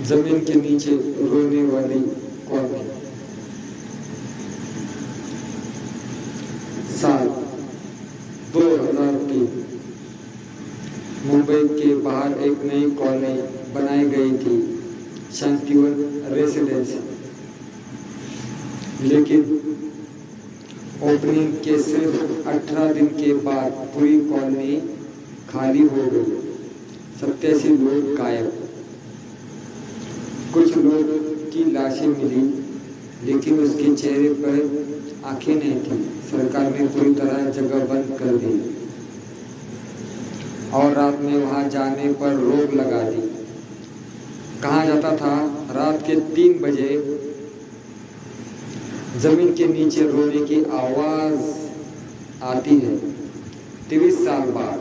जमीन के नीचे रोने वाली कौन है? साल 2003 मुंबई के बाहर एक नई कॉलोनी बनाई गई थी, शांतिवन रेसिडेंस। लेकिन ओपनिंग के सिर्फ 18 दिन के बाद पूरी कॉलोनी खाली हो गई। 87 लोग गायब। कुछ लोग की लाशें मिली, लेकिन उसके चेहरे पर आंखें नहीं थी। सरकार ने पूरी तरह जगह बंद कर दी और रात में वहां जाने पर रोक लगा दी। कहा जाता था रात के 3 बजे जमीन के नीचे रोने की आवाज आती है। 23 साल बाद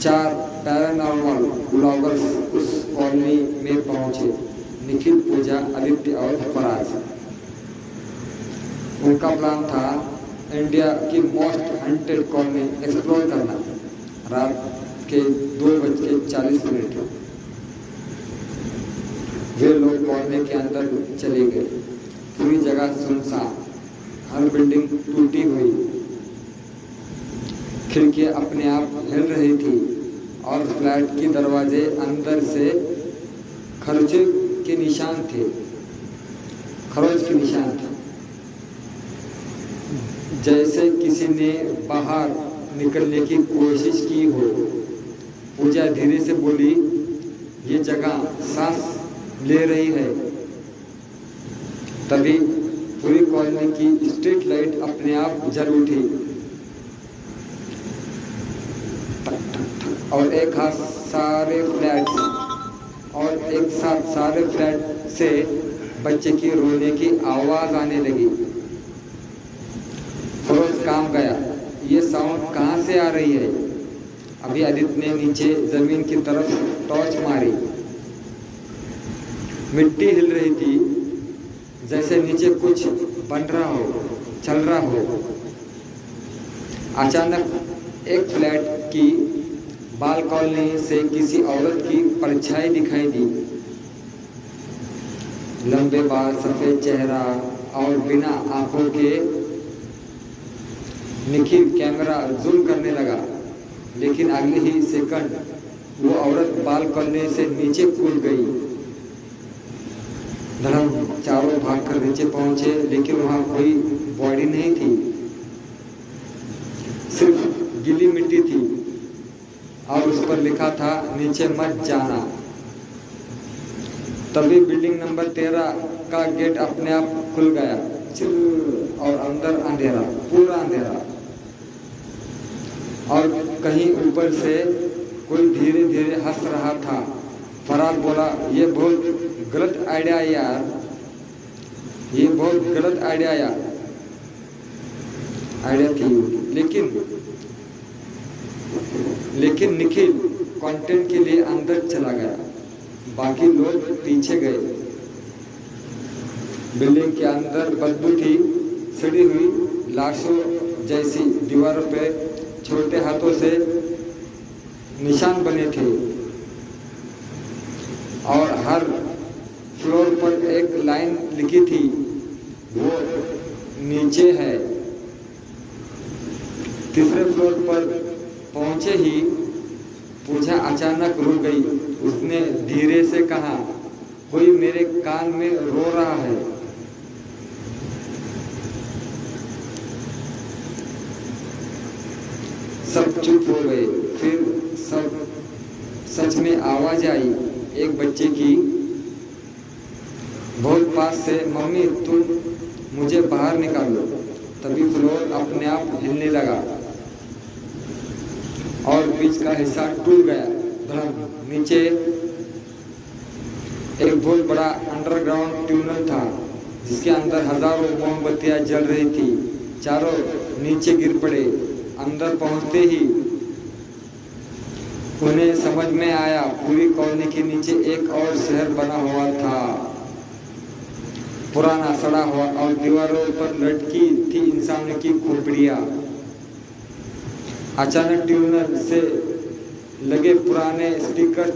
4 पैरानॉर्मल ब्लॉगर्स उस कॉलोनी में पहुंचे, निखिल, पूजा, आदित्य और फराज। उनका प्लान था इंडिया की मोस्ट हंटेड कॉलोनी एक्सप्लोर करना। रात के 2:40 वे लोग कॉलोनी के अंदर चले गए। पूरी जगह सुनसान, हर बिल्डिंग टूटी हुई, खिड़कियां अपने आप हिल रही थी और फ्लैट के दरवाजे अंदर से खरोच के निशान थे। जैसे किसी ने बाहर निकलने की कोशिश की हो। पूजा धीरे से बोली, ये जगह सांस ले रही है। तभी पूरी कॉलोनी की स्ट्रीट लाइट अपने आप जल उठी और एक साथ सारे फ्लैट से बच्चे की रोने की आवाज आने लगी। फरोज काम गया, ये साउंड कहाँ से आ रही है? अभी आदित्य ने नीचे जमीन की तरफ टॉर्च मारी। मिट्टी हिल रही थी, जैसे नीचे कुछ बन रहा हो, चल रहा हो। अचानक एक फ्लैट की बालकनी से किसी औरत की परछाई दिखाई दी। लंबे बाल, सफेद चेहरा और बिना आंखों के। निखिल कैमरा जूम करने लगा, लेकिन अगले ही सेकंड वो औरत बालकनी से नीचे कूद गई। धड़म, चारों भागकर नीचे पहुंचे, लेकिन वहां कोई बॉडी नहीं थी, सिर्फ गीली मिट्टी थी और उस पर लिखा था नीचे मत जाना। तभी बिल्डिंग नंबर 13 का गेट अपने आप खुल गया और अंदर अंधेरा, पूरा अंधेरा। और कहीं ऊपर से कोई धीरे धीरे हंस रहा था। फराज बोला, ये बहुत गलत आइडिया यार, ये बहुत गलत आइडिया थी। लेकिन निखिल कंटेंट के लिए अंदर चला गया, बाकी लोग पीछे गए। बिल्डिंग के अंदर बदबू थी, सड़ी हुई लाशों जैसी। दीवारों पे छोटे हाथों से निशान बने थे और हर फ्लोर पर एक लाइन लिखी थी, वो नीचे है। तीसरे फ्लोर पर पहुंचे ही पूजा अचानक रुक गई। उसने धीरे से कहा, कोई मेरे कान में रो रहा है। सब चुप हो गए। फिर सब सच में आवाज आई, एक बच्चे की, बहुत पास से, मम्मी तुम मुझे बाहर निकालो। तभी फ्लोर अपने आप हिलने लगा और बीच का हिस्सा टूट गया। नीचे एक बहुत बड़ा अंडरग्राउंड ट्यूनल था, जिसके अंदर हजारों मोमबत्तियां जल रही थी। चारों नीचे गिर पड़े। अंदर पहुंचते ही उन्हें समझ में आया, पूरी कॉलोनी के नीचे एक और शहर बना हुआ था, पुराना, सड़ा हुआ, और दीवारों पर लटकी थी इंसानों की खोपड़ियां। अचानक ट्यूनल से लगे पुराने स्पीकर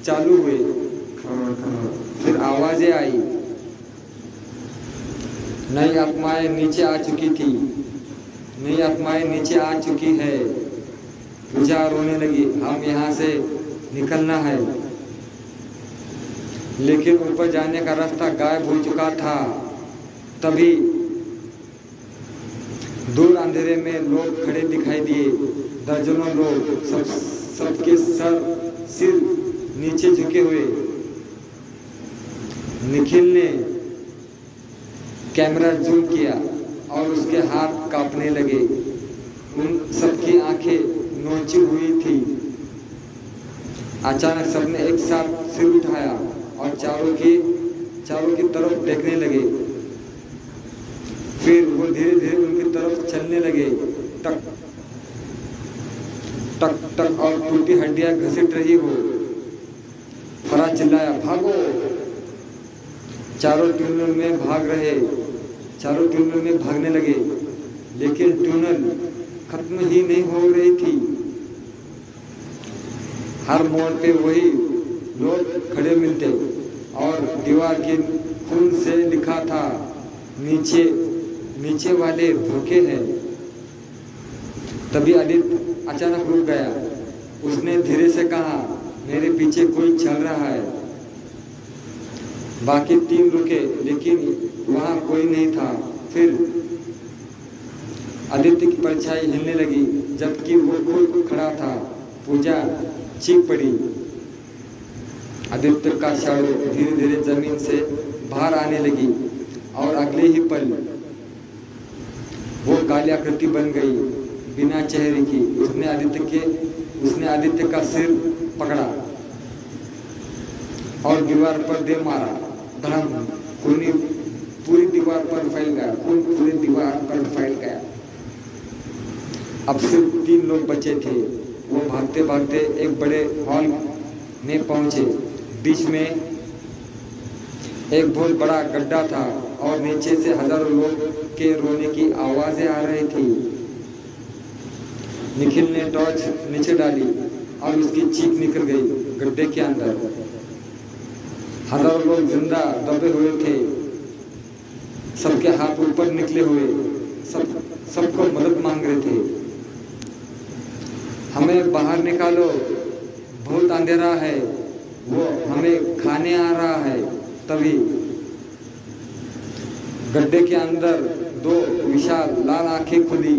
चालू हुए, फिर आवाजें आई। नई आत्माएं नीचे आ चुकी थी, नई आत्माएं नीचे आ चुकी है। पूजा रोने लगी, हम यहाँ से निकलना है। लेकिन ऊपर जाने का रास्ता गायब हो चुका था। तभी दूर अंधेरे में लोग खड़े दिखाई दिए, दर्जनों लोग, सबके सिर नीचे झुके हुए। निखिल ने कैमरा जूम किया और उसके हाथ कांपने लगे। उन सबकी आंखें नोची हुई थी। अचानक सबने एक साथ सिर उठाया और चारों की तरफ देखने लगे। फिर वो धीरे धीरे उनकी तरफ चलने लगे। टक टक टक और टूटी हड्डियां घसीट रही हो। फराज चिल्लाया, भागो। चारों ट्यूनल में भागने लगे, लेकिन ट्यूनल खत्म ही नहीं हो रही थी। हर मोड़ पे वही लोग खड़े मिलते और दीवार के खून से लिखा था, नीचे वाले भूखे हैं। तभी आदित्य अचानक रुक गया। उसने धीरे से कहा, मेरे पीछे कोई चल रहा है। बाकी 3 रुके, लेकिन वहां कोई नहीं था। फिर आदित्य की परछाई हिलने लगी, जबकि वो खुद खड़ा था। पूजा चीख पड़ी। आदित्य का शैडो धीरे धीरे जमीन से बाहर आने लगी और अगले ही पल वो काली आकृति बन गई, बिना चेहरे की। उसने आदित्य का सिर पकड़ा और दीवार पर दे मारा। धड़म, खून पूरी दीवार पर फैल गया। अब सिर्फ 3 लोग बचे थे। वो भागते भागते एक बड़े हॉल में पहुंचे। बीच में एक बहुत बड़ा गड्ढा था और नीचे से हजारों लोग के रोने की आवाजें आ रही थी। निखिल ने टॉर्च नीचे डाली और उसकी चीख निकल गई। गड्ढे के अंदर हजारों लोग जिंदा दबे हुए थे, सबके हाथ ऊपर निकले हुए, सबको मदद मांग रहे थे। हमें बाहर निकालो, बहुत अंधेरा है, वो हमें खाने आ रहा है। तभी गड्ढे के अंदर 2 विशाल लाल आंखें खुली।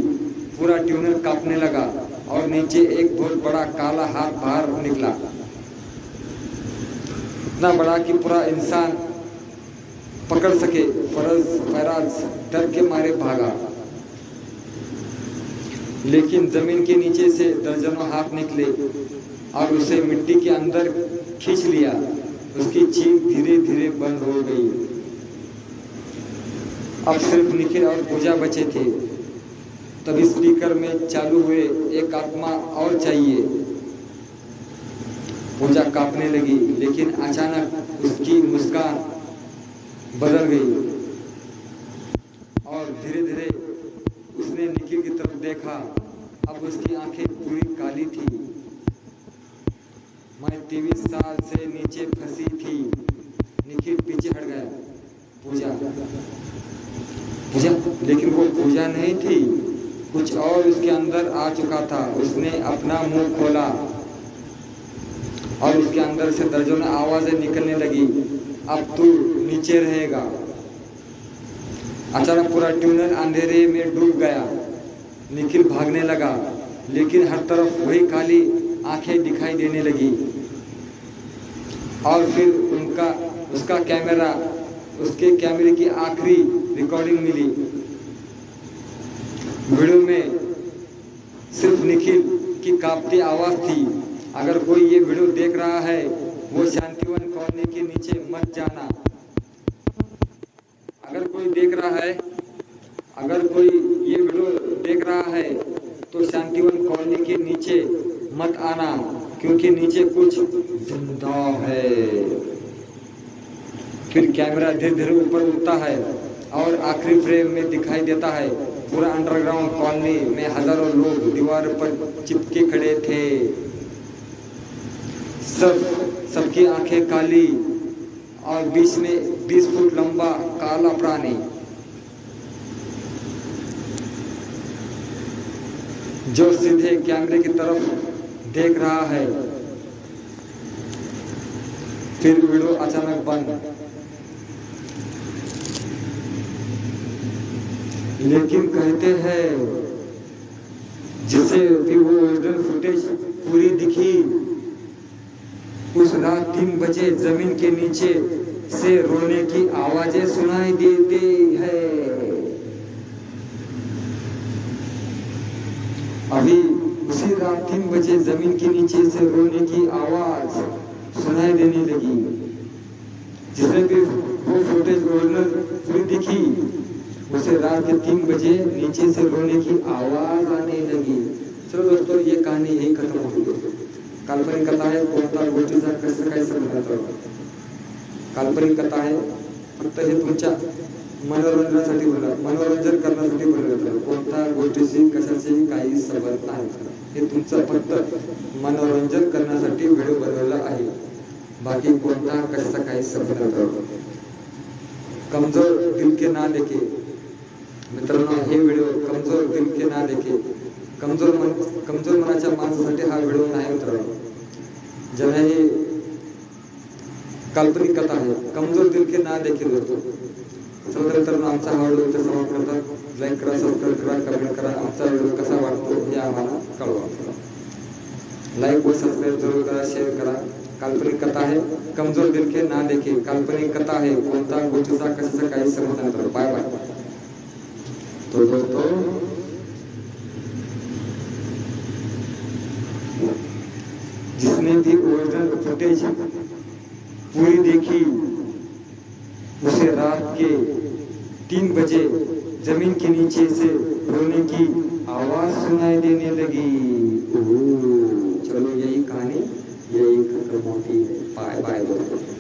पूरा ट्यूनल कांपने लगा और नीचे एक बहुत बड़ा काला हाथ बाहर निकला, इतना बड़ा कि पूरा इंसान पकड़ सके। फराज डर के मारे भागा, लेकिन जमीन के नीचे से दर्जनों हाथ निकले और उसे मिट्टी के अंदर खींच लिया। उसकी चीख धीरे धीरे बंद हो गई। अब सिर्फ निखिल और पूजा बचे थे। तभी स्पीकर में चालू हुए, एक आत्मा और चाहिए। पूजा कांपने लगी, लेकिन अचानक उसकी मुस्कान बदल गई और धीरे धीरे उसने निखिल की तरफ देखा। अब उसकी आंखें पूरी काली थी। मैं 23 साल से नीचे फंसी थी। निखिल पीछे हट गया। पूजा, लेकिन वो पूजा नहीं थी, कुछ और उसके अंदर आ चुका था। उसने अपना मुंह खोला और उसके अंदर से दर्जनों आवाजें निकलने लगी, अब तू नीचे रहेगा। अचानक पूरा ट्यूनल अंधेरे में डूब गया। निखिल भागने लगा, लेकिन हर तरफ वही काली आंखें दिखाई देने लगी। और फिर उसके कैमरे की आखिरी रिकॉर्डिंग मिली। वीडियो में सिर्फ निखिल की कांपती आवाज थी। अगर कोई ये वीडियो देख रहा है, वो शांतिवन कॉलोनी के नीचे मत जाना। अगर कोई ये वीडियो देख रहा है तो शांतिवन कॉलोनी के नीचे मत आना, क्योंकि नीचे कुछ जिंदा है। फिर कैमरा धीरे धीरे ऊपर उठता है और आखिरी फ्रेम में दिखाई देता है पूरा अंडरग्राउंड कॉलोनी में हजारों लोग दीवार पर चिपके खड़े थे। सबकी आंखें काली और बीच में 20 फुट लंबा काला प्राणी जो सीधे कैमरे की तरफ देख रहा है। फिर वीडियो अचानक बंद। लेकिन कहते हैं जिसे भी वो ओरिजिनल फुटेज पूरी दिखी, उस रात 3 बजे जमीन के नीचे से रोने की आवाजें सुनाई देती है। अभी उसी रात 3 बजे जमीन के नीचे से रोने की आवाज सुनाई देने लगी। जिसने भी वो फुटेज ओरिजिनल पूरी दिखी, उसे रात के 3 बजे नीचे से रोने की आवाज आने लगी। चलो दोस्तों, ये कहानी यही खत्म हो गई। काल्पनिक कथा है, कोणता गोष्टीचा कसं काय संबंध? काल्पनिक कथा आहे, फक्त हे तुमच्या मनोरंजनासाठी मनोरंजन करण्यासाठी बनवलं। कोणत्या गोष्टीशी कशाशी काही संबंध नाही, हे तुमचं फक्त मनोरंजन करण्यासाठी व्हिडिओ बनवला आहे, बाकी कोणता कशाचा काही संबंध नाही। कमजोर दिल के ना लेके मित्रांनो, हे व्हिडिओ कमजोर दिल के ना लेके, कमजोर मनाच्या माणसासाठी हा व्हिडिओ नाही मित्रांनो। ज्याने ही काल्पनिक कथा आहे, कमजोर दिल के ना लेके दोस्तों। चला मित्रांनो, आमचा हा व्हिडिओ इथे समाप्त करतात। लाईक करा, सबस्क्राईब करा, कमेंट करा, आमचा व्हिडिओ कसा वाटतो हे आम्हाला कळवा। लाईक व सबस्क्राईब जरूर करा, शेअर करा। काल्पनिक कथा आहे, कमजोर दिल के ना लेके, काल्पनिक कथा आहे, कोणता गोष्टीचा कशाचा काही संबंध नाही। Bye bye. तो दोस्तों, जिसने भी ओरिजिनल फुटेज पूरी देखी, उसे रात के 3 बजे जमीन के नीचे से रोने की आवाज सुनाई देने लगी। चलो, यही कहानी यही खत्म होती है। बाय बाय दोस्तों।